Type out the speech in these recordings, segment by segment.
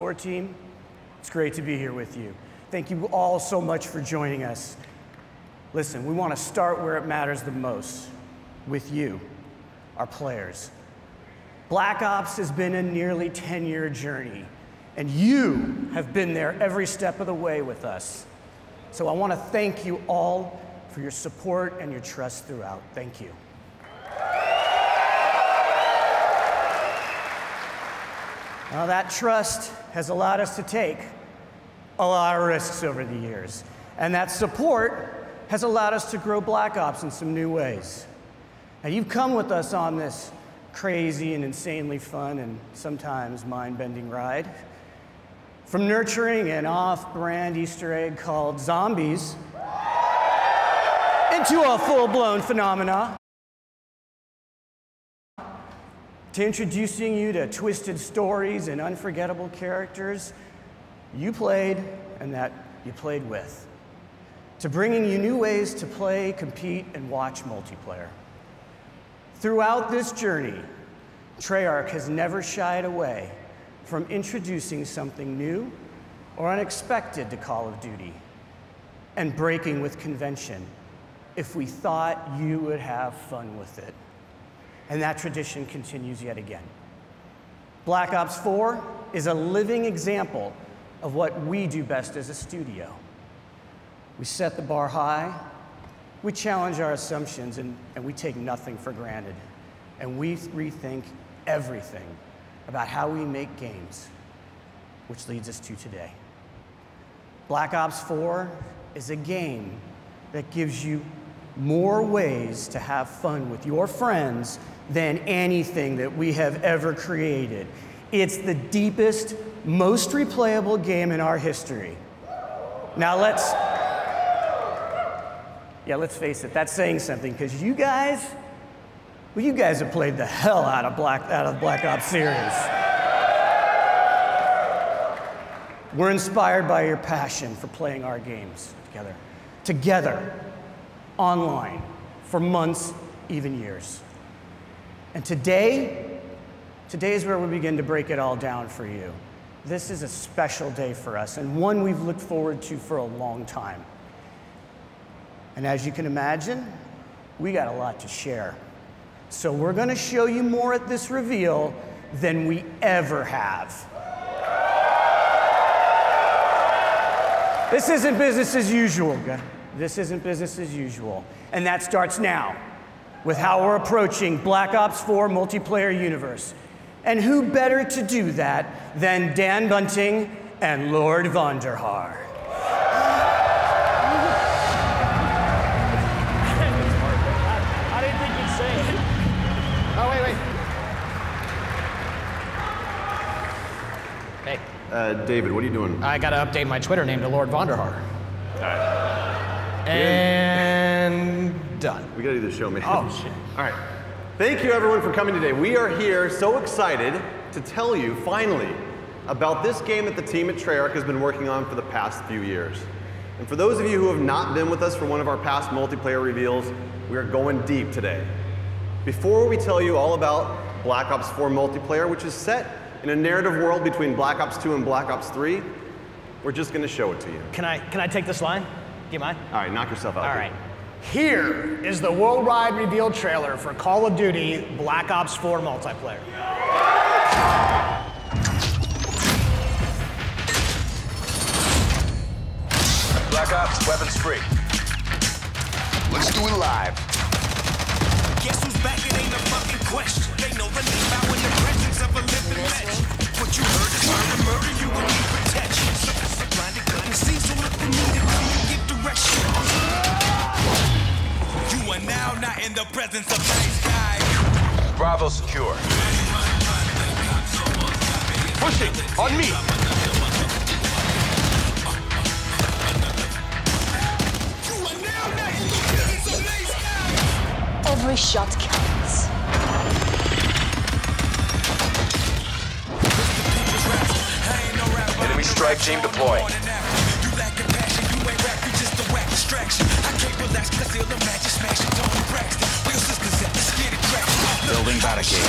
Our team, it's great to be here with you. Thank you all so much for joining us. Listen, we want to start where it matters the most, with you, our players. Black Ops has been a nearly 10-year journey, and you have been there every step of the way with us. So I want to thank you all for your support and your trust throughout. Thank you. Now, that trust has allowed us to take a lot of risks over the years, and that support has allowed us to grow Black Ops in some new ways. Now, you've come with us on this crazy and insanely fun and sometimes mind-bending ride. From nurturing an off-brand Easter egg called zombies into a full-blown phenomena, to introducing you to twisted stories and unforgettable characters you played and that you played with, to bringing you new ways to play, compete, and watch multiplayer. Throughout this journey, Treyarch has never shied away from introducing something new or unexpected to Call of Duty and breaking with convention if we thought you would have fun with it. And that tradition continues yet again. Black Ops 4 is a living example of what we do best as a studio. We set the bar high, we challenge our assumptions, and we take nothing for granted. And we rethink everything about how we make games, which leads us to today. Black Ops 4 is a game that gives you more ways to have fun with your friends than anything that we have ever created. It's the deepest, most replayable game in our history. Now let's face it, that's saying something, because you guys have played the hell out of Black Ops series. We're inspired by your passion for playing our games together, online, for months, even years. And today is where we begin to break it all down for you. This is a special day for us, and one we've looked forward to for a long time. And as you can imagine, we got a lot to share. So we're going to show you more at this reveal than we ever have. This isn't business as usual, guys. This isn't business as usual. And that starts now with how we're approaching Black Ops 4 multiplayer universe. And who better to do that than Dan Bunting and Lord Vonderhaar. I didn't think you'd say it. Oh, wait. Hey. David, what are you doing? I gotta update my Twitter name to Lord Vonderhaar. All right. And done. We gotta do the show, man. Oh, shit. All right. Thank you, everyone, for coming today. We are here so excited to tell you, finally, about this game that the team at Treyarch has been working on for the past few years. And for those of you who have not been with us for one of our past multiplayer reveals, we are going deep today. Before we tell you all about Black Ops 4 multiplayer, which is set in a narrative world between Black Ops 2 and Black Ops 3, we're just gonna show it to you. Can I take this line? Do you mind? All right, knock yourself out. All right. Here is the worldwide reveal trailer for Call of Duty Black Ops 4 multiplayer. Black Ops, weapons free. Let's do it live. Guess who's back? It ain't a fucking question. They know the name out in the presence of a living legend. What you heard is trying to murder you and need protection. So blinded couldn't see, so look at me until you give direction. You are now not in the presence of nice guys. Bravo secure. Pushing on me. You are now not in the presence of nice guys. Every shot counts. Enemy strike team deployed. You lack compassion, you ain't rap, you just a whack distraction. I can't relax, cause I feel the magic smashing, Tony Braxton. Real sisters at the scared Building barricade.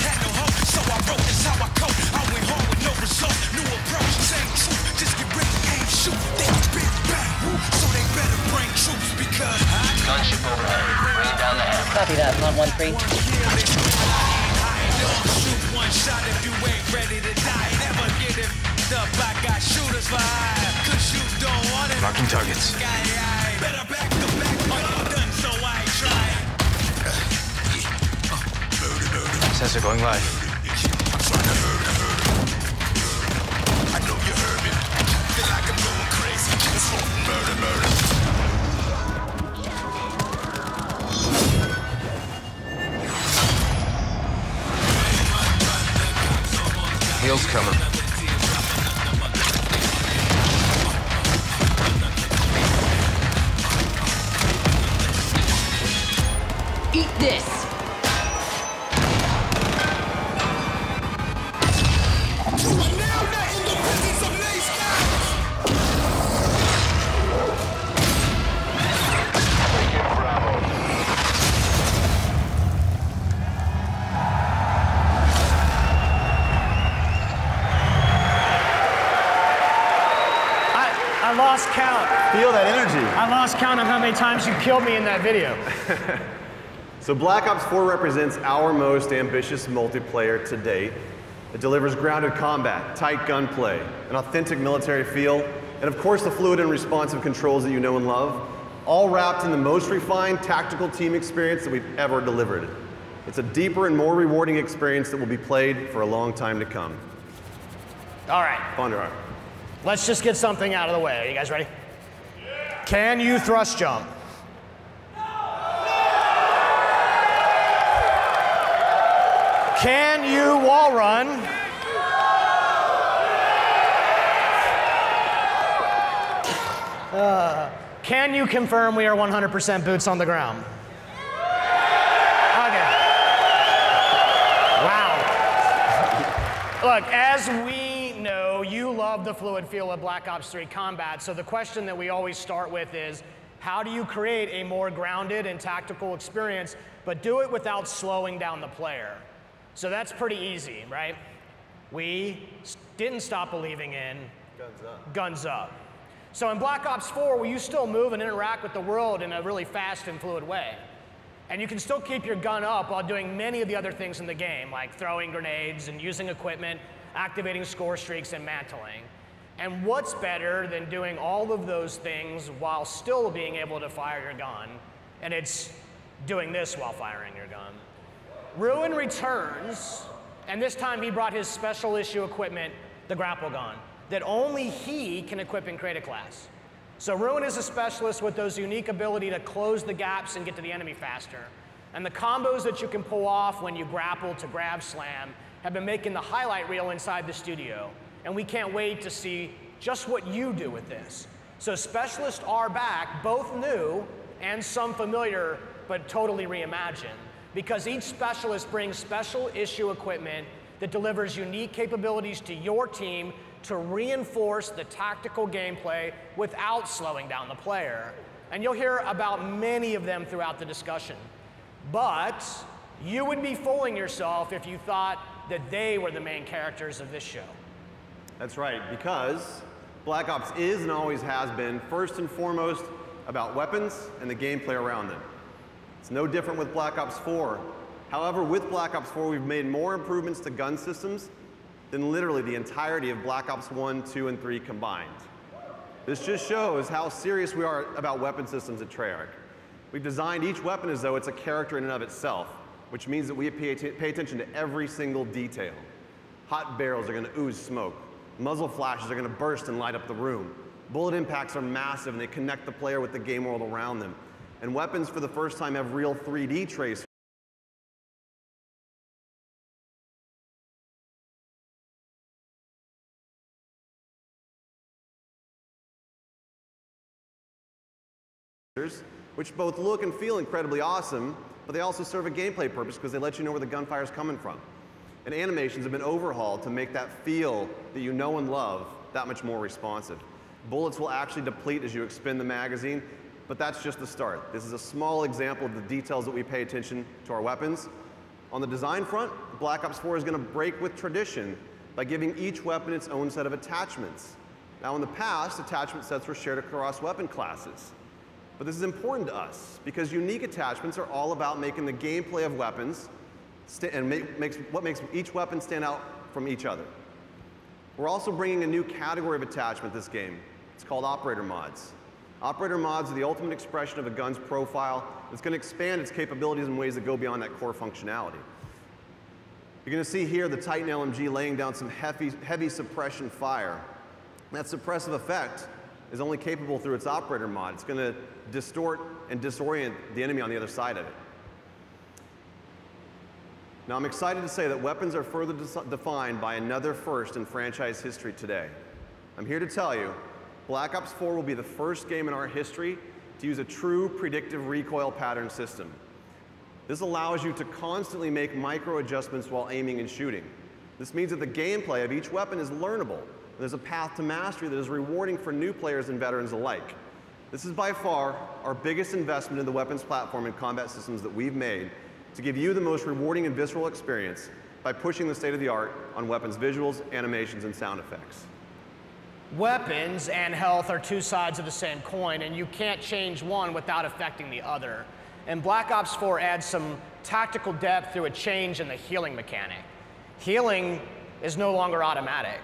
Had no hope, so I wrote this how I cope. I went home with no result, new approach, same truth. Just get ready, aim, shoot. They spit back, so they better bring troops because Gunship overhead. Bring down the hammer. Copy that, 113. shoot one shot if you ain't ready to die. Never get it up, I got shooters for hire. Cause you don't want it. Marking targets. Better back to back, but I'm done, so I ain't trying. Sensor going live. I'm trying to hurt. I know you heard me. Feel like I'm going crazy. It's murder. Heels coming. Eat this! I lost count. Feel that energy. I lost count on how many times you killed me in that video. So Black Ops 4 represents our most ambitious multiplayer to date. It delivers grounded combat, tight gunplay, an authentic military feel, and of course the fluid and responsive controls that you know and love, all wrapped in the most refined tactical team experience that we've ever delivered. It's a deeper and more rewarding experience that will be played for a long time to come. All right, Ponder. let's just get something out of the way. Are you guys ready? Yeah. Can you thrust jump? Can you wall run? Can you confirm we are 100% boots on the ground? Okay. Wow. Look, as we know, you love the fluid feel of Black Ops 3 combat, so the question that we always start with is, how do you create a more grounded and tactical experience, but do it without slowing down the player? So that's pretty easy, right? We didn't stop believing in guns up. So in Black Ops 4, will you still move and interact with the world in a really fast and fluid way? And you can still keep your gun up while doing many of the other things in the game, like throwing grenades and using equipment, activating score streaks, and mantling. And what's better than doing all of those things while still being able to fire your gun? And it's doing this while firing your gun. Ruin returns, and this time he brought his special issue equipment, the grapple gun, that only he can equip in Create a Class. So Ruin is a specialist with those unique ability to close the gaps and get to the enemy faster. And the combos that you can pull off when you grapple to grab slam have been making the highlight reel inside the studio. And we can't wait to see just what you do with this. So specialists are back, both new and some familiar, but totally reimagined, because each specialist brings special issue equipment that delivers unique capabilities to your team to reinforce the tactical gameplay without slowing down the player. And you'll hear about many of them throughout the discussion. But you would be fooling yourself if you thought that they were the main characters of this show. That's right, because Black Ops is and always has been first and foremost about weapons and the gameplay around them. It's no different with Black Ops 4. However, with Black Ops 4, we've made more improvements to gun systems than literally the entirety of Black Ops 1, 2, and 3 combined. This just shows how serious we are about weapon systems at Treyarch. We've designed each weapon as though it's a character in and of itself, which means that we pay attention to every single detail. Hot barrels are going to ooze smoke. Muzzle flashes are going to burst and light up the room. Bullet impacts are massive and they connect the player with the game world around them. And weapons for the first time have real 3D tracers. Which both look and feel incredibly awesome, but they also serve a gameplay purpose because they let you know where the gunfire is coming from. And animations have been overhauled to make that feel that you know and love that much more responsive. Bullets will actually deplete as you expend the magazine, But that's just the start. This is a small example of the details that we pay attention to our weapons. On the design front, Black Ops 4 is going to break with tradition by giving each weapon its own set of attachments. Now, in the past, attachment sets were shared across weapon classes. But this is important to us because unique attachments are all about making the gameplay of weapons and what makes each weapon stand out from each other. We're also bringing a new category of attachment this game. It's called operator mods. Operator mods are the ultimate expression of a gun's profile. It's going to expand its capabilities in ways that go beyond that core functionality. You're going to see here the Titan LMG laying down some heavy suppression fire. That suppressive effect is only capable through its operator mod. It's going to distort and disorient the enemy on the other side of it. Now, I'm excited to say that weapons are further defined by another first in franchise history today. I'm here to tell you, Black Ops 4 will be the first game in our history to use a true predictive recoil pattern system. This allows you to constantly make micro adjustments while aiming and shooting. This means that the gameplay of each weapon is learnable. There's a path to mastery that is rewarding for new players and veterans alike. This is by far our biggest investment in the weapons platform and combat systems that we've made to give you the most rewarding and visceral experience by pushing the state of the art on weapons visuals, animations, and sound effects. Weapons and health are two sides of the same coin, and you can't change one without affecting the other. And Black Ops 4 adds some tactical depth through a change in the healing mechanic. Healing is no longer automatic.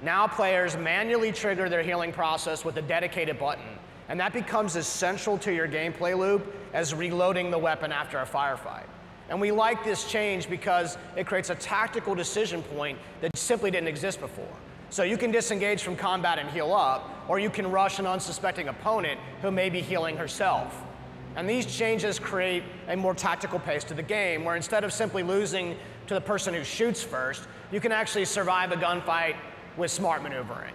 Now players manually trigger their healing process with a dedicated button, and that becomes as central to your gameplay loop as reloading the weapon after a firefight. And we like this change because it creates a tactical decision point that simply didn't exist before. So you can disengage from combat and heal up, or you can rush an unsuspecting opponent who may be healing herself. And these changes create a more tactical pace to the game, where instead of simply losing to the person who shoots first, you can actually survive a gunfight with smart maneuvering.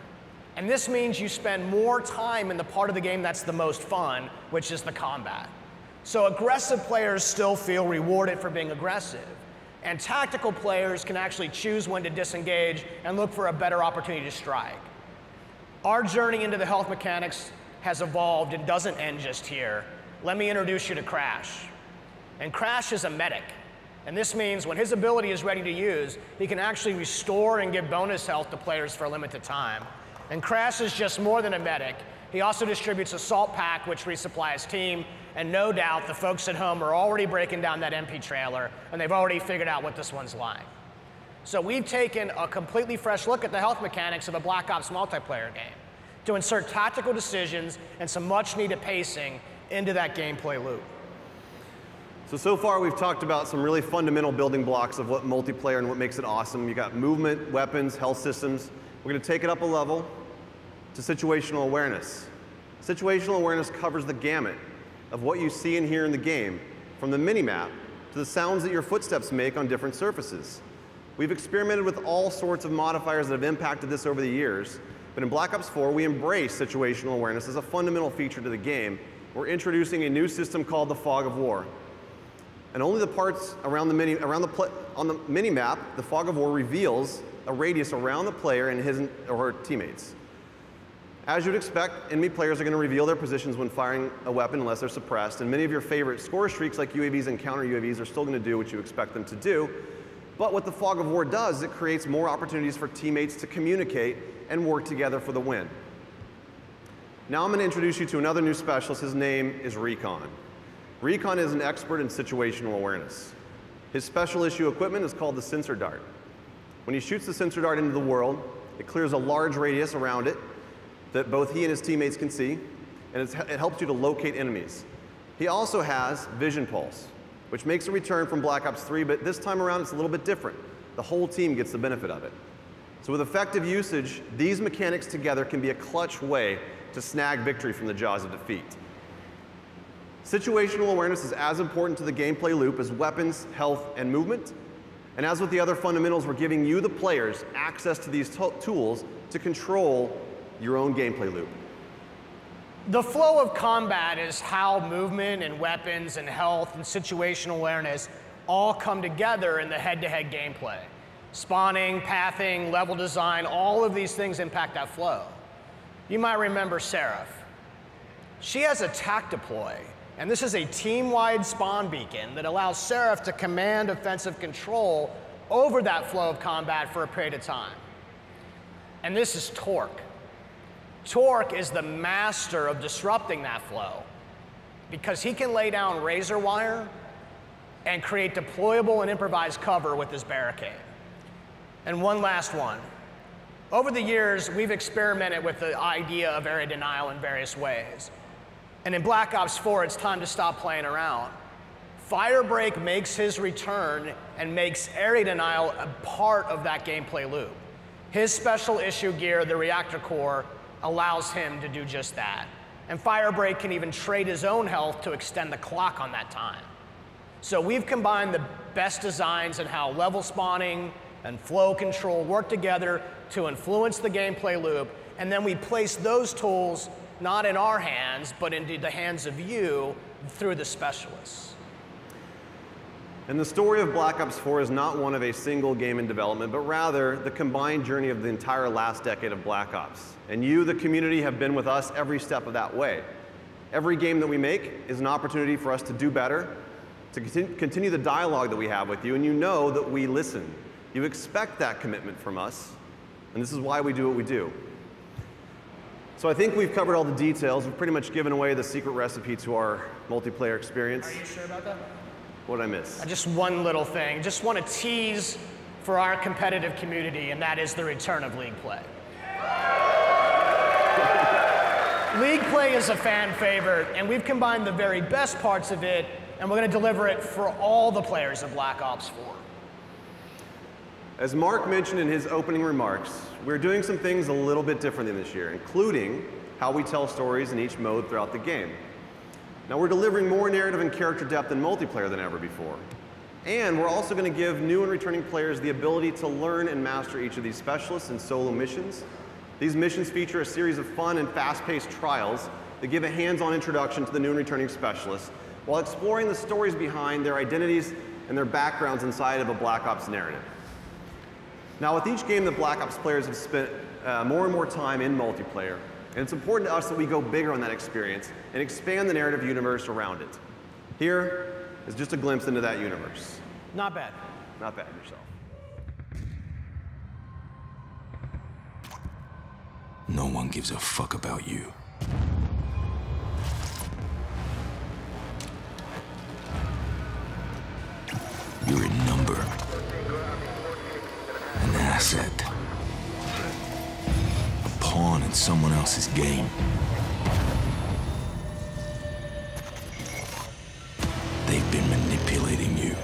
And this means you spend more time in the part of the game that's the most fun, which is the combat. So aggressive players still feel rewarded for being aggressive. And tactical players can actually choose when to disengage and look for a better opportunity to strike. Our journey into the health mechanics has evolved and doesn't end just here. Let me introduce you to Crash. And Crash is a medic. And this means when his ability is ready to use, he can actually restore and give bonus health to players for a limited time. And Crash is just more than a medic. He also distributes a salt pack, which resupplies his team. And no doubt the folks at home are already breaking down that MP trailer, and they've already figured out what this one's like. So we've taken a completely fresh look at the health mechanics of a Black Ops multiplayer game to insert tactical decisions and some much needed pacing into that gameplay loop. So far we've talked about some really fundamental building blocks of what multiplayer and what makes it awesome. You got movement, weapons, health systems. We're going to take it up a level to situational awareness. Situational awareness covers the gamut of what you see and hear in the game, from the mini-map to the sounds that your footsteps make on different surfaces. We've experimented with all sorts of modifiers that have impacted this over the years, but in Black Ops 4 we embrace situational awareness as a fundamental feature to the game. We're introducing a new system called the Fog of War. And only the parts around on the mini-map, the Fog of War reveals a radius around the player and his or her teammates. As you'd expect, enemy players are going to reveal their positions when firing a weapon unless they're suppressed, and many of your favorite score streaks like UAVs and counter UAVs are still going to do what you expect them to do. But what the Fog of War does is it creates more opportunities for teammates to communicate and work together for the win. Now I'm going to introduce you to another new specialist. His name is Recon. Recon is an expert in situational awareness. His special issue equipment is called the sensor dart. When he shoots the sensor dart into the world, it clears a large radius around it that both he and his teammates can see, and it helps you to locate enemies. He also has Vision Pulse, which makes a return from Black Ops 3, but this time around it's a little bit different. The whole team gets the benefit of it. So with effective usage, these mechanics together can be a clutch way to snag victory from the jaws of defeat. Situational awareness is as important to the gameplay loop as weapons, health, and movement. And as with the other fundamentals, we're giving you, the players, access to these tools to control your own gameplay loop. The flow of combat is how movement and weapons and health and situational awareness all come together in the head-to-head gameplay. Spawning, pathing, level design, all of these things impact that flow. You might remember Seraph. She has a tac deploy, and this is a team-wide spawn beacon that allows Seraph to command offensive control over that flow of combat for a period of time. And this is Torque. Torque is the master of disrupting that flow because he can lay down razor wire and create deployable and improvised cover with his barricade. And one last one. Over the years, we've experimented with the idea of area denial in various ways. And in Black Ops 4, it's time to stop playing around. Firebreak makes his return and makes area denial a part of that gameplay loop. His special issue gear, the reactor core, allows him to do just that. And Firebreak can even trade his own health to extend the clock on that time. So we've combined the best designs in how level spawning and flow control work together to influence the gameplay loop, and then we place those tools not in our hands, but into the hands of you through the specialists. And the story of Black Ops 4 is not one of a single game in development, but rather the combined journey of the entire last decade of Black Ops. And you, the community, have been with us every step of that way. Every game that we make is an opportunity for us to do better, to continue the dialogue that we have with you, and you know that we listen. You expect that commitment from us, and this is why we do what we do. So I think we've covered all the details. We've pretty much given away the secret recipe to our multiplayer experience. Are you sure about that? What did I miss? Just one little thing. Just want to tease for our competitive community, and that is the return of League Play. League Play is a fan favorite, and we've combined the very best parts of it, and we're going to deliver it for all the players of Black Ops 4. As Mark mentioned in his opening remarks, we're doing some things a little bit differently this year, including how we tell stories in each mode throughout the game. Now, we're delivering more narrative and character depth in multiplayer than ever before. And we're also going to give new and returning players the ability to learn and master each of these specialists and solo missions. These missions feature a series of fun and fast-paced trials that give a hands-on introduction to the new and returning specialists, while exploring the stories behind their identities and their backgrounds inside of a Black Ops narrative. Now, with each game, the Black Ops players have spent more and more time in multiplayer, and it's important to us that we go bigger on that experience and expand the narrative universe around it. Here is just a glimpse into that universe. Not bad. Not bad yourself. No one gives a fuck about you. You're a number. An asset. A pawn in someone else's game. They've been manipulating you.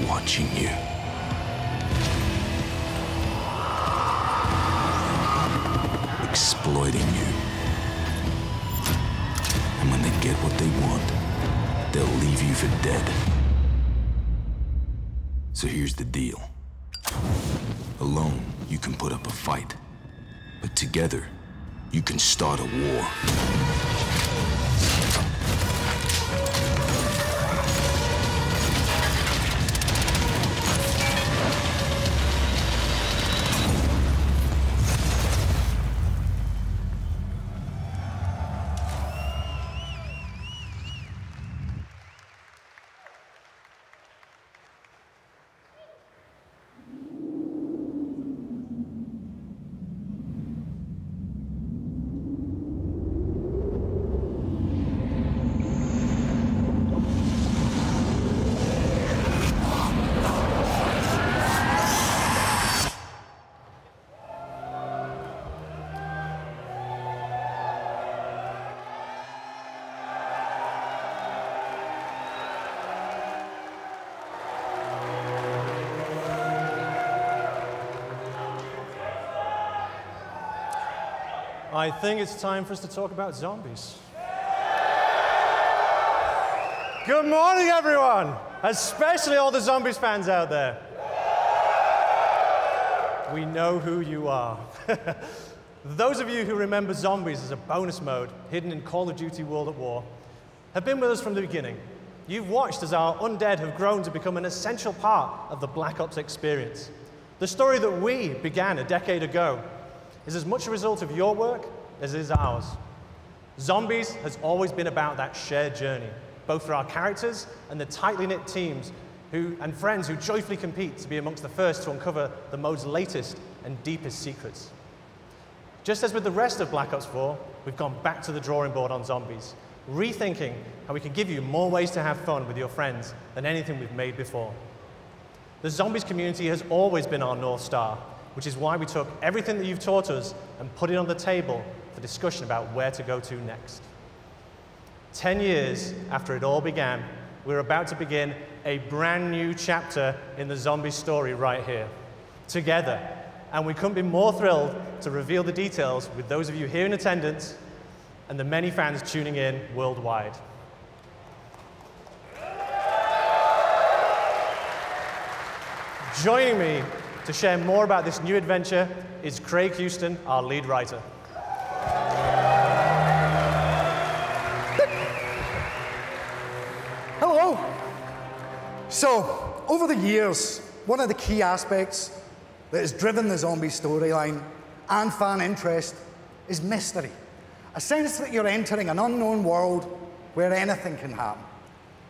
Watching you. Exploiting you. And when they get what they want, they'll leave you for dead. So here's the deal. Alone, you can put up a fight. But together, you can start a war. I think it's time for us to talk about zombies. Good morning, everyone, especially all the zombies fans out there. We know who you are. Those of you who remember zombies as a bonus mode hidden in Call of Duty World at War have been with us from the beginning. You've watched as our undead have grown to become an essential part of the Black Ops experience. The story that we began a decade ago. is as much a result of your work as it is ours. Zombies has always been about that shared journey, both for our characters and the tightly knit teams and friends who joyfully compete to be amongst the first to uncover the mode's latest and deepest secrets. Just as with the rest of Black Ops 4, we've gone back to the drawing board on zombies, rethinking how we can give you more ways to have fun with your friends than anything we've made before. The zombies community has always been our North Star, which is why we took everything that you've taught us and put it on the table for discussion about where to go to next. 10 years after it all began, we're about to begin a brand new chapter in the zombie story right here, together. And we couldn't be more thrilled to reveal the details with those of you here in attendance and the many fans tuning in worldwide. Joining me to share more about this new adventure is Craig Houston, our lead writer. Hello. So, over the years, one of the key aspects that has driven the zombie storyline and fan interest is mystery. A sense that you're entering an unknown world where anything can happen.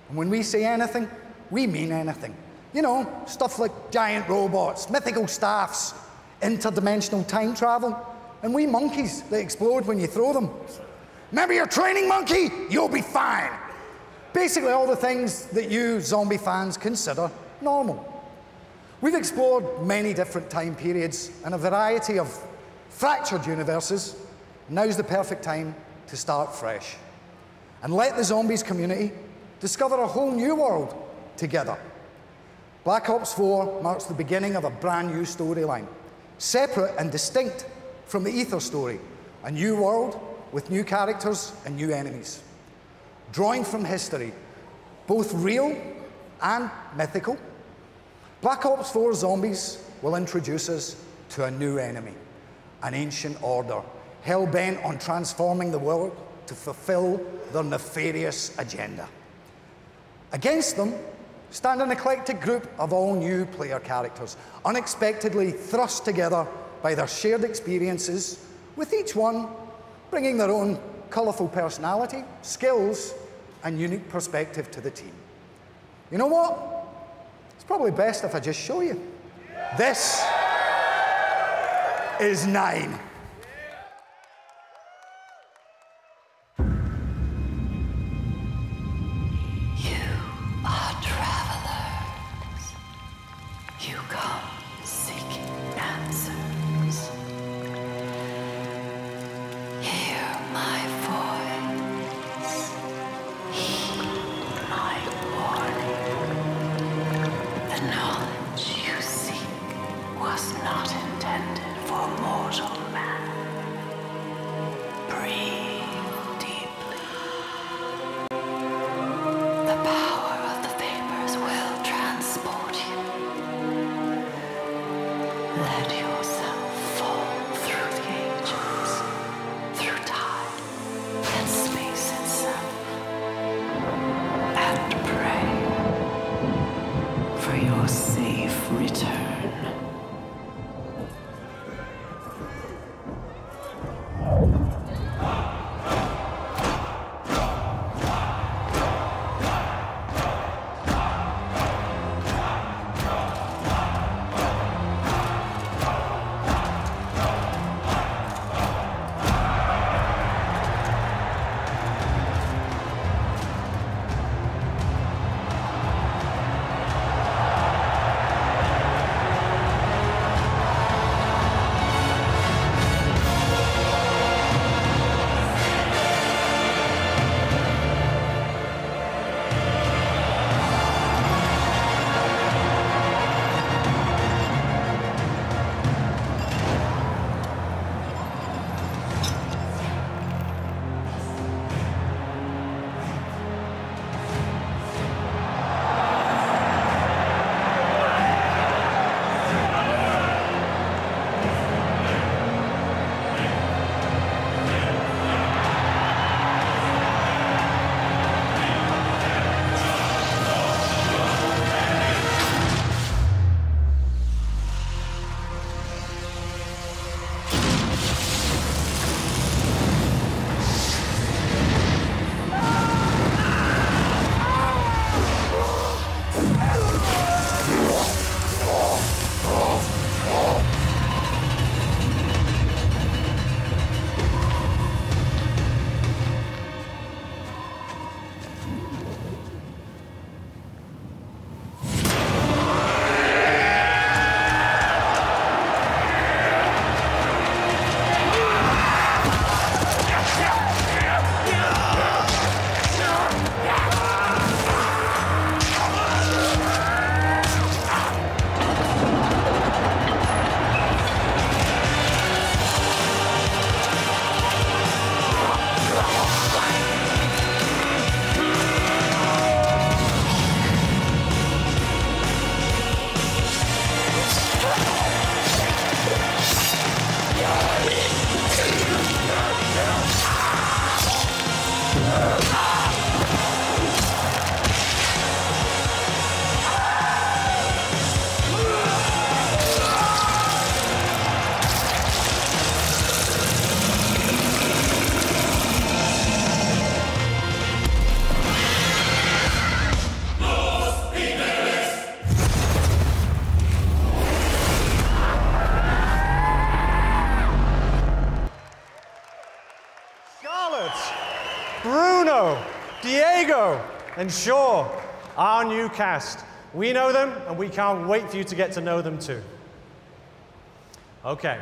And when we say anything, we mean anything. You know, stuff like giant robots, mythical staffs, interdimensional time travel, and wee monkeys that explode when you throw them. Remember your training monkey? You'll be fine. Basically all the things that you zombie fans consider normal. We've explored many different time periods and a variety of fractured universes. Now's the perfect time to start fresh and let the zombies community discover a whole new world together. Black Ops 4 marks the beginning of a brand new storyline, separate and distinct from the Ether story, a new world with new characters and new enemies. Drawing from history, both real and mythical, Black Ops 4 Zombies will introduce us to a new enemy, an ancient order, hell-bent on transforming the world to fulfill their nefarious agenda. Against them stand an eclectic group of all new player characters, unexpectedly thrust together by their shared experiences, with each one bringing their own colourful personality, skills, and unique perspective to the team. You know what? It's probably best if I just show you. This is 9. Bruno, Diego, and Shaw, our new cast. We know them, and we can't wait for you to get to know them too. Okay,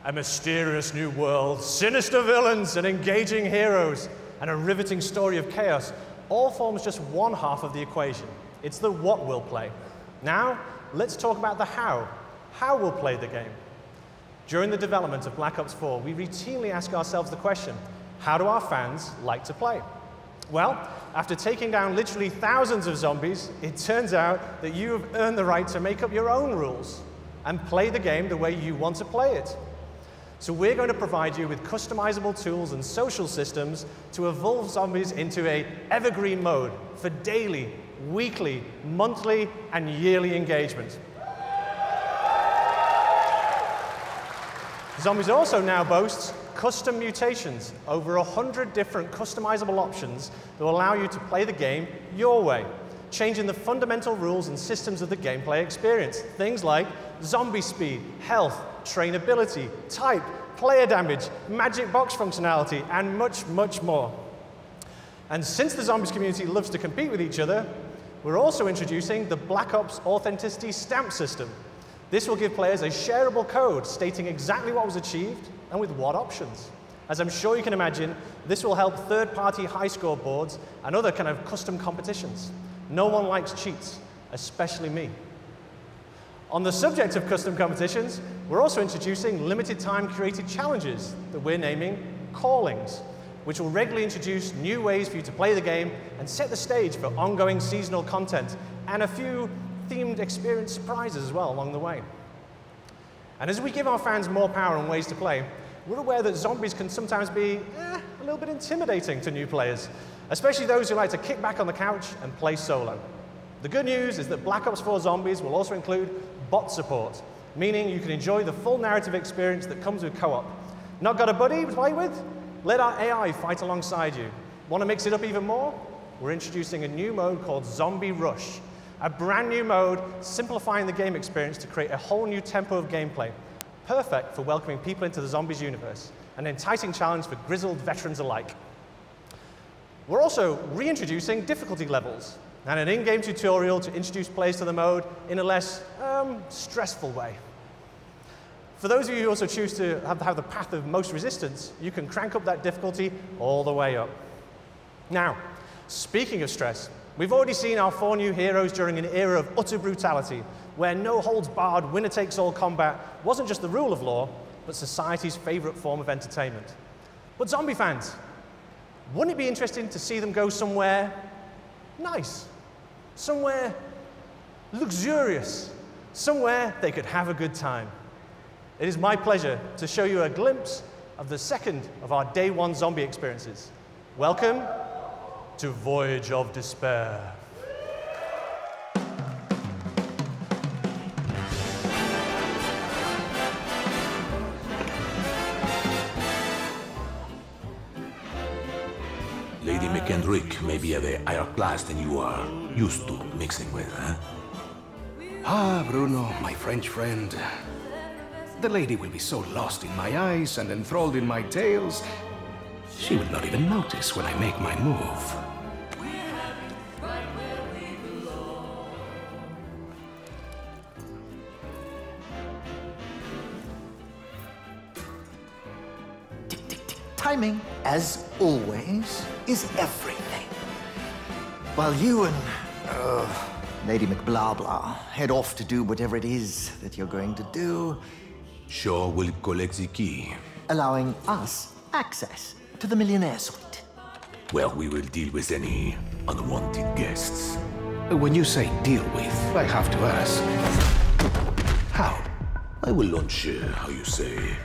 a mysterious new world, sinister villains, and engaging heroes, and a riveting story of chaos all forms just one half of the equation. It's the what we'll play. Now, let's talk about the how. How we'll play the game. During the development of Black Ops 4, we routinely ask ourselves the question, how do our fans like to play? Well, after taking down literally thousands of zombies, it turns out that you have earned the right to make up your own rules and play the game the way you want to play it. So we're going to provide you with customizable tools and social systems to evolve zombies into an evergreen mode for daily, weekly, monthly, and yearly engagement. Zombies also now boasts custom mutations, over 100 different customizable options that will allow you to play the game your way, changing the fundamental rules and systems of the gameplay experience. Things like zombie speed, health, trainability, type, player damage, magic box functionality, and much, much more. And since the zombies community loves to compete with each other, we're also introducing the Black Ops Authenticity Stamp System. This will give players a shareable code stating exactly what was achieved and with what options. As I'm sure you can imagine, this will help third-party high score boards and other kind of custom competitions. No one likes cheats, especially me. On the subject of custom competitions, we're also introducing limited-time created challenges that we're naming Callings, which will regularly introduce new ways for you to play the game and set the stage for ongoing seasonal content and a few themed experience surprises as well along the way. And as we give our fans more power and ways to play, we're aware that zombies can sometimes be a little bit intimidating to new players, especially those who like to kick back on the couch and play solo. The good news is that Black Ops 4 Zombies will also include bot support, meaning you can enjoy the full narrative experience that comes with co-op. Not got a buddy to play with? Let our AI fight alongside you. Want to mix it up even more? We're introducing a new mode called Zombie Rush, a brand new mode simplifying the game experience to create a whole new tempo of gameplay, perfect for welcoming people into the Zombies universe, an enticing challenge for grizzled veterans alike. We're also reintroducing difficulty levels and an in-game tutorial to introduce players to the mode in a less stressful way. For those of you who also choose to have the path of most resistance, you can crank up that difficulty all the way up. Now, speaking of stress, we've already seen our 4 new heroes during an era of utter brutality, where no-holds-barred, winner-takes-all combat wasn't just the rule of law, but society's favorite form of entertainment. But zombie fans, wouldn't it be interesting to see them go somewhere nice, somewhere luxurious, somewhere they could have a good time? It is my pleasure to show you a glimpse of the second of our Day 1 zombie experiences. Welcome to Voyage of Despair. Lady McKendrick may be of a higher class than you are used to mixing with, huh? Ah, Bruno, my French friend. The lady will be so lost in my eyes and enthralled in my tales, she will not even notice when I make my move. Timing, as always, is everything. While you and Lady McBlahblah head off to do whatever it is that you're going to do, Shaw will collect the key. allowing us access to the Millionaire Suite. Well, we will deal with any unwanted guests. When you say deal with, I have to ask, how? I will launch, how you say,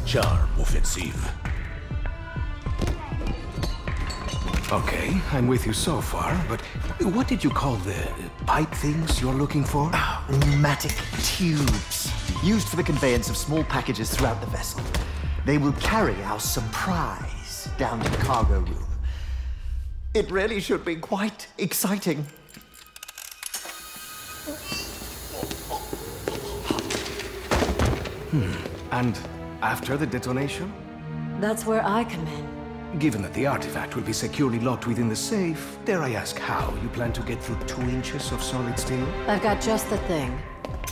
charm offensive. Okay, I'm with you so far, but what did you call the pipe things you're looking for? Pneumatic tubes, used for the conveyance of small packages throughout the vessel. They will carry our surprise down to the cargo room. It really should be quite exciting. And after the detonation? That's where I come in. Given that the artifact will be securely locked within the safe, dare I ask how you plan to get through 2 inches of solid steel? I've got just the thing.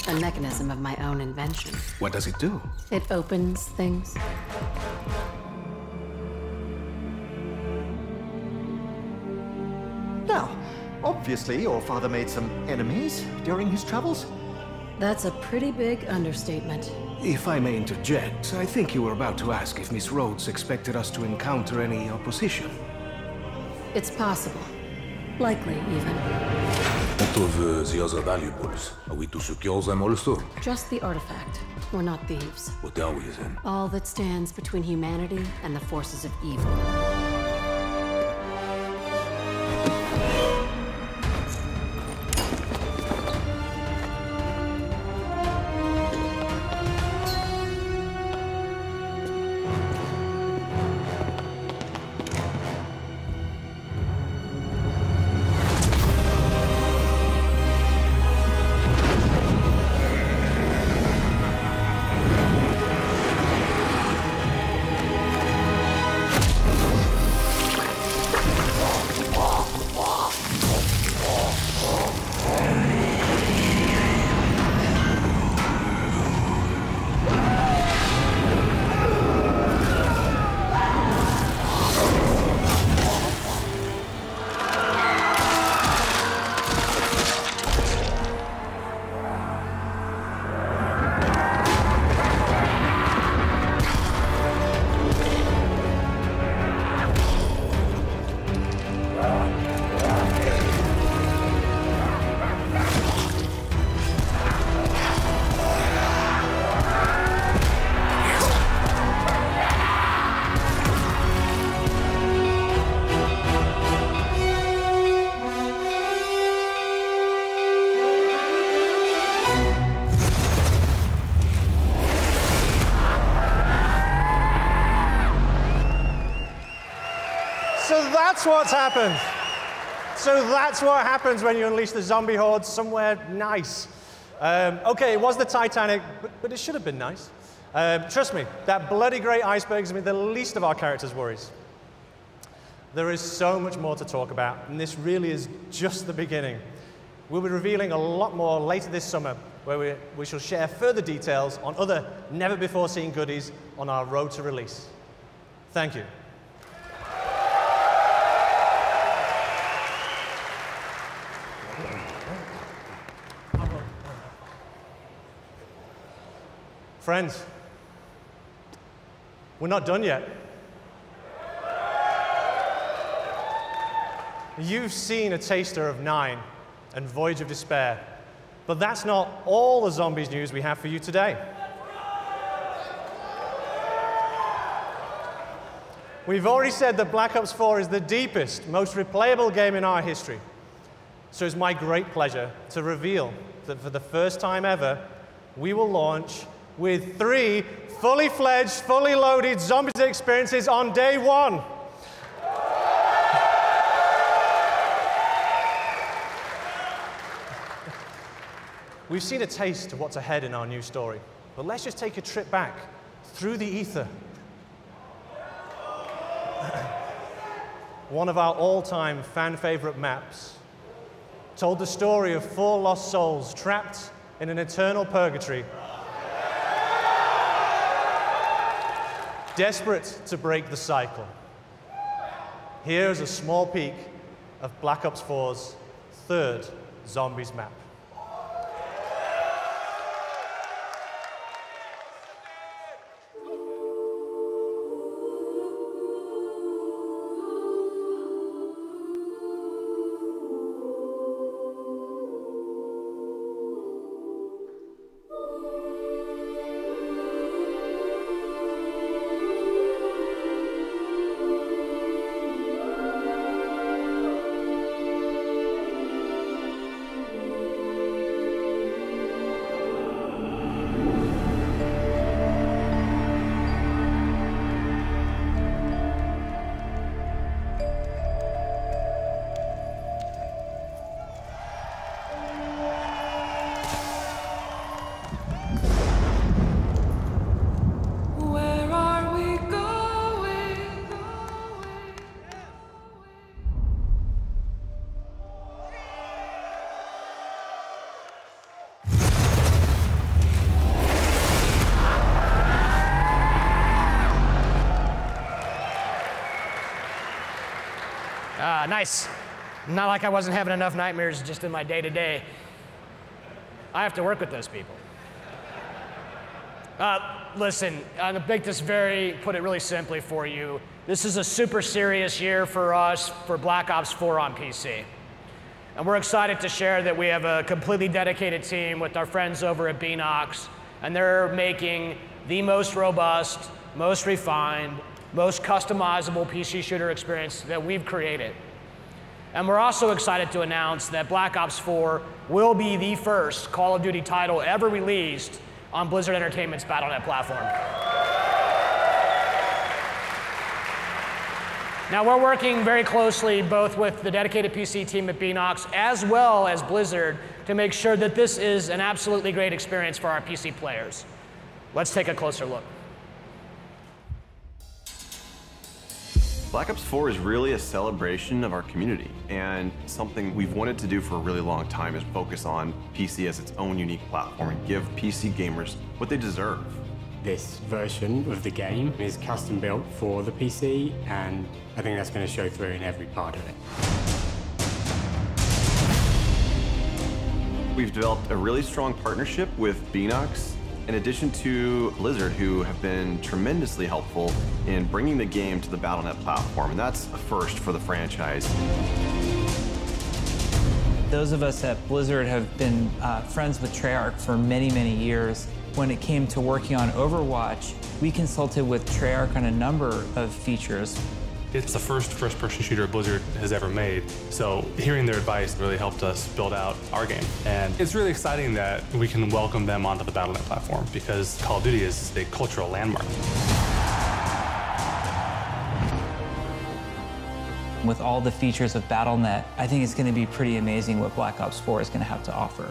A mechanism of my own invention. What does it do? It opens things. Now, obviously your father made some enemies during his travels. That's a pretty big understatement. If I may interject, I think you were about to ask if Miss Rhodes expected us to encounter any opposition. It's possible. Likely, even. What of the other valuables? Are we to secure them also? Just the artifact. We're not thieves. What are we then? All that stands between humanity and the forces of evil. That's what's happened. So that's what happens when you unleash the zombie horde somewhere nice. Okay, it was the Titanic, but it should have been nice. Trust me, that bloody great iceberg is the least of our characters' worries. There is so much more to talk about, and this really is just the beginning. We'll be revealing a lot more later this summer, where we shall share further details on other never-before-seen goodies on our road to release. Thank you. Friends, we're not done yet. You've seen a taster of 9 and Voyage of Despair, but that's not all the zombies news we have for you today. We've already said that Black Ops 4 is the deepest, most replayable game in our history. So it's my great pleasure to reveal that for the first time ever, we will launch with 3 fully fledged, fully loaded zombies experiences on day 1. We've seen a taste of what's ahead in our new story, but let's just take a trip back through the ether. One of our all-time fan-favorite maps told the story of 4 lost souls trapped in an eternal purgatory, desperate to break the cycle. Here's a small peek of Black Ops 4's 3rd Zombies map. Nice. Not like I wasn't having enough nightmares just in my day-to-day. I have to work with those people. Listen, I'm gonna make this put it really simply for you. This is a super serious year for us for Black Ops 4 on PC. And we're excited to share that we have a completely dedicated team with our friends over at Beanox, and they're making the most robust, most refined, most customizable PC shooter experience that we've created. And we're also excited to announce that Black Ops 4 will be the first Call of Duty title ever released on Blizzard Entertainment's Battle.net platform. Now, we're working very closely both with the dedicated PC team at Beanox as well as Blizzard to make sure that this is an absolutely great experience for our PC players. Let's take a closer look. Black Ops 4 is really a celebration of our community, and something we've wanted to do for a really long time is focus on PC as its own unique platform and give PC gamers what they deserve. This version of the game is custom built for the PC, and I think that's going to show through in every part of it. We've developed a really strong partnership with Beanox, in addition to Blizzard, who have been tremendously helpful in bringing the game to the Battle.net platform, and that's a first for the franchise. Those of us at Blizzard have been friends with Treyarch for many, many years. When it came to working on Overwatch, we consulted with Treyarch on a number of features. It's the first first-person shooter Blizzard has ever made, so hearing their advice really helped us build out our game. And it's really exciting that we can welcome them onto the Battle.net platform, because Call of Duty is a cultural landmark. With all the features of Battle.net, I think it's going to be pretty amazing what Black Ops 4 is going to have to offer.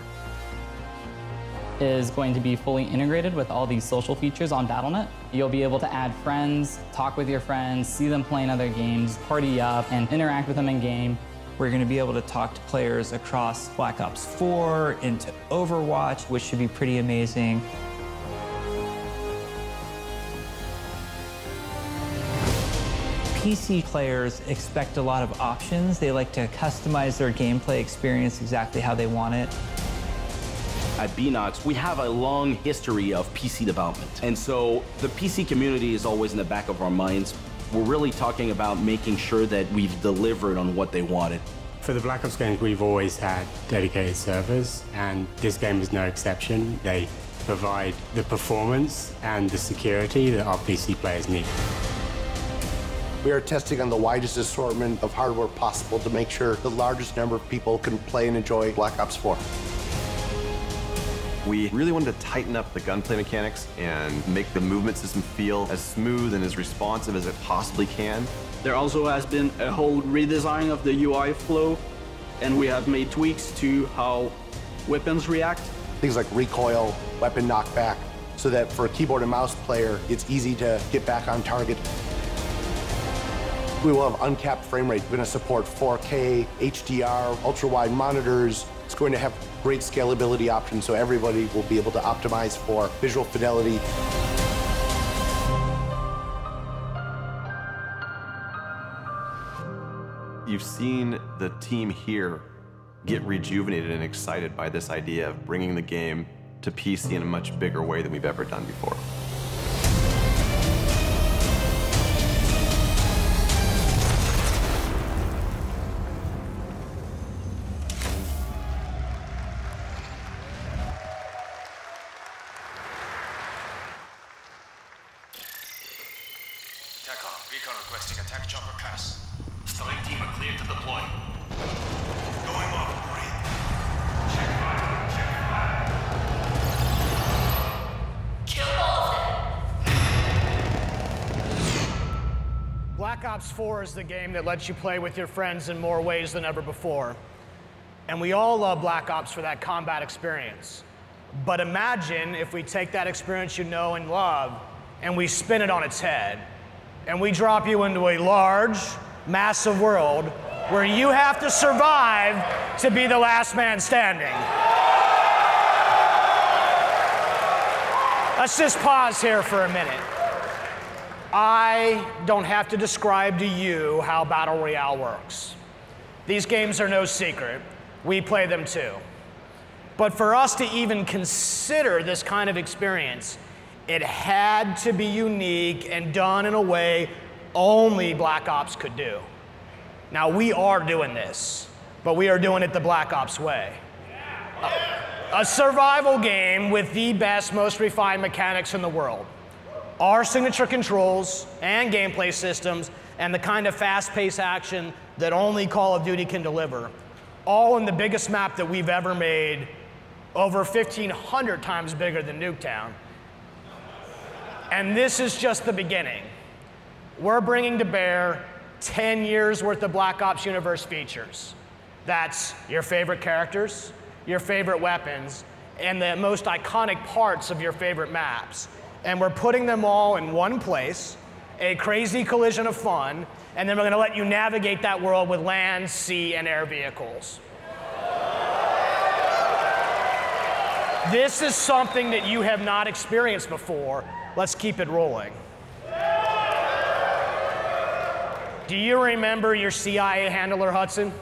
Is going to be fully integrated with all these social features on Battle.net. You'll be able to add friends, talk with your friends, see them playing other games, party up, and interact with them in game. We're going to be able to talk to players across Black Ops 4 into Overwatch, which should be pretty amazing. PC players expect a lot of options. They like to customize their gameplay experience exactly how they want it. At Beanox, we have a long history of PC development. And so the PC community is always in the back of our minds. We're really talking about making sure that we've delivered on what they wanted. For the Black Ops games, we've always had dedicated servers, and this game is no exception. They provide the performance and the security that our PC players need. We are testing on the widest assortment of hardware possible to make sure the largest number of people can play and enjoy Black Ops 4. We really wanted to tighten up the gunplay mechanics and make the movement system feel as smooth and as responsive as it possibly can. There also has been a whole redesign of the UI flow, and we have made tweaks to how weapons react. Things like recoil, weapon knockback, so that for a keyboard and mouse player, it's easy to get back on target. We will have uncapped frame rate. We're going to support 4K, HDR, ultra-wide monitors. It's going to have great scalability options, so everybody will be able to optimize for visual fidelity. You've seen the team here get rejuvenated and excited by this idea of bringing the game to PC in a much bigger way than we've ever done before. Recon requesting attack chopper pass. Strike team are clear to deploy. Going off grid. Check fire. Check fire. Kill all of them. Black Ops 4 is the game that lets you play with your friends in more ways than ever before. And we all love Black Ops for that combat experience. But imagine if we take that experience you know and love and we spin it on its head. And we drop you into a large, massive world where you have to survive to be the last man standing. Let's just pause here for a minute. I don't have to describe to you how Battle Royale works. These games are no secret. We play them too. But for us to even consider this kind of experience, it had to be unique and done in a way only Black Ops could do. Now, we are doing this, but we are doing it the Black Ops way. A survival game with the best, most refined mechanics in the world. Our signature controls and gameplay systems and the kind of fast-paced action that only Call of Duty can deliver, all in the biggest map that we've ever made, over 1,500 times bigger than Nuketown. And this is just the beginning. We're bringing to bear 10 years worth of Black Ops universe features. That's your favorite characters, your favorite weapons, and the most iconic parts of your favorite maps. And we're putting them all in one place, a crazy collision of fun, and then we're gonna let you navigate that world with land, sea, and air vehicles. This is something that you have not experienced before. Let's keep it rolling. Do you remember your CIA handler, Hudson?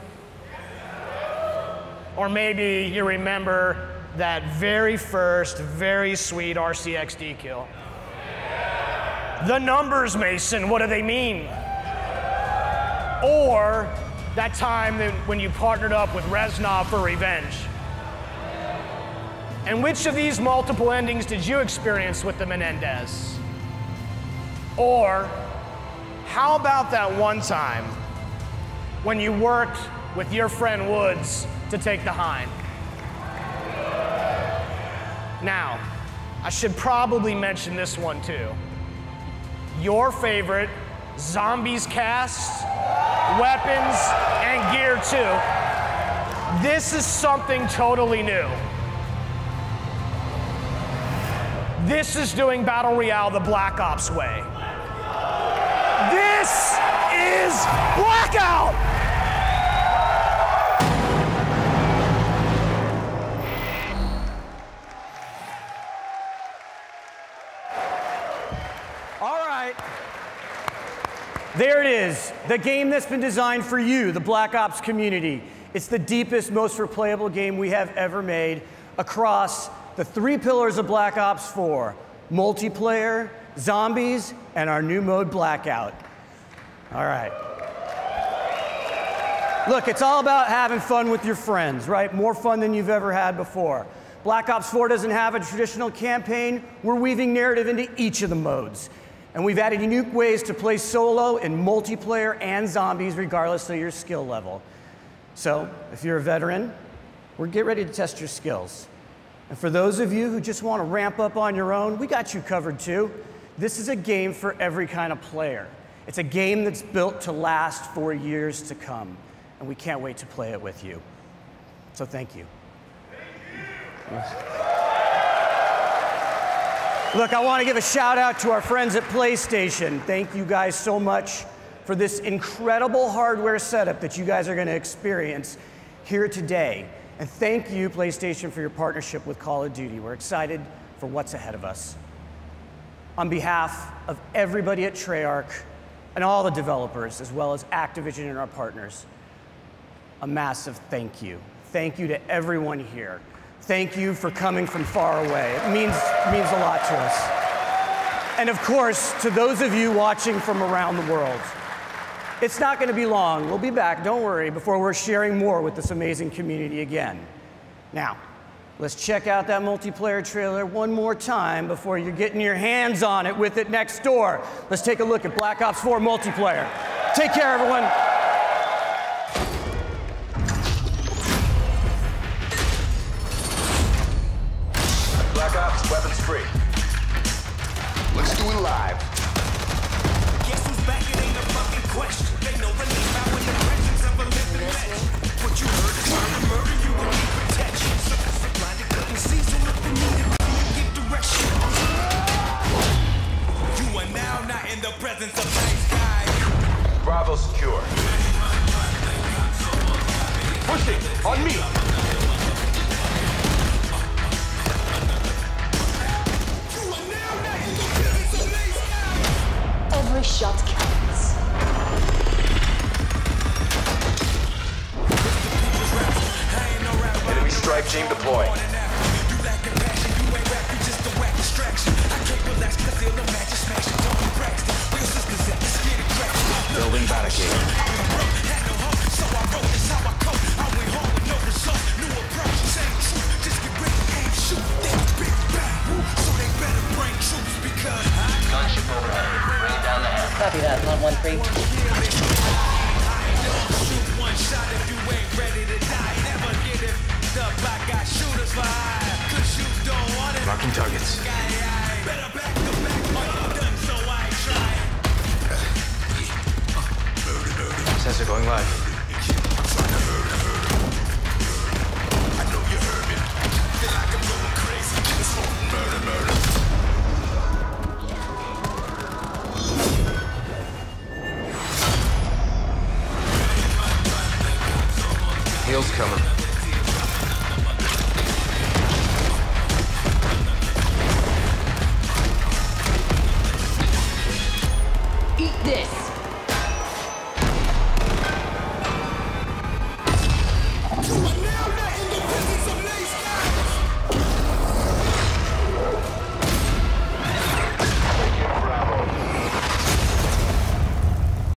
Or maybe you remember that very first, very sweet RCXD kill. The numbers, Mason, what do they mean? Or that time when you partnered up with Reznov for revenge. And which of these multiple endings did you experience with the Menendez? Or how about that one time when you worked with your friend Woods to take the Hind? Now, I should probably mention this one too. Your favorite zombies cast, weapons, and gear too. This is something totally new. This is doing Battle Royale the Black Ops way. This is Blackout! All right. There it is, the game that's been designed for you, the Black Ops community. It's the deepest, most replayable game we have ever made across the 3 pillars of Black Ops 4, multiplayer, zombies, and our new mode, Blackout. All right. Look, it's all about having fun with your friends, right? More fun than you've ever had before. Black Ops 4 doesn't have a traditional campaign. We're weaving narrative into each of the modes. And we've added unique ways to play solo in multiplayer and zombies, regardless of your skill level. So, if you're a veteran, we're getting ready to test your skills. And for those of you who just want to ramp up on your own, we got you covered too. This is a game for every kind of player. It's a game that's built to last for years to come, and we can't wait to play it with you. So thank you. Look, I want to give a shout out to our friends at PlayStation. Thank you guys so much for this incredible hardware setup that you guys are going to experience here today. And thank you, PlayStation, for your partnership with Call of Duty. We're excited for what's ahead of us. On behalf of everybody at Treyarch and all the developers, as well as Activision and our partners, a massive thank you. Thank you to everyone here. Thank you for coming from far away. It means a lot to us. And of course, to those of you watching from around the world. It's not going to be long. We'll be back, don't worry, before we're sharing more with this amazing community again. Now, let's check out that multiplayer trailer one more time before you're getting your hands on it with it next door. Let's take a look at Black Ops 4 multiplayer. Take care, everyone. Black Ops, weapons free. Let's do it live. Guess who's back? It ain't a fucking question. They know the name out in the presence of a living legend. What you heard is trying to murder you will need protection. So blinded couldn't see, so look for me to give direction. You are now not in the presence of nice guys. Bravo secure. Pushing on me. Every shot counts. strike team deployed. Building barricade. Gunship overhead. Bring down the hammer. Copy that, 113. Marking targets. Sensor going live. Heels coming.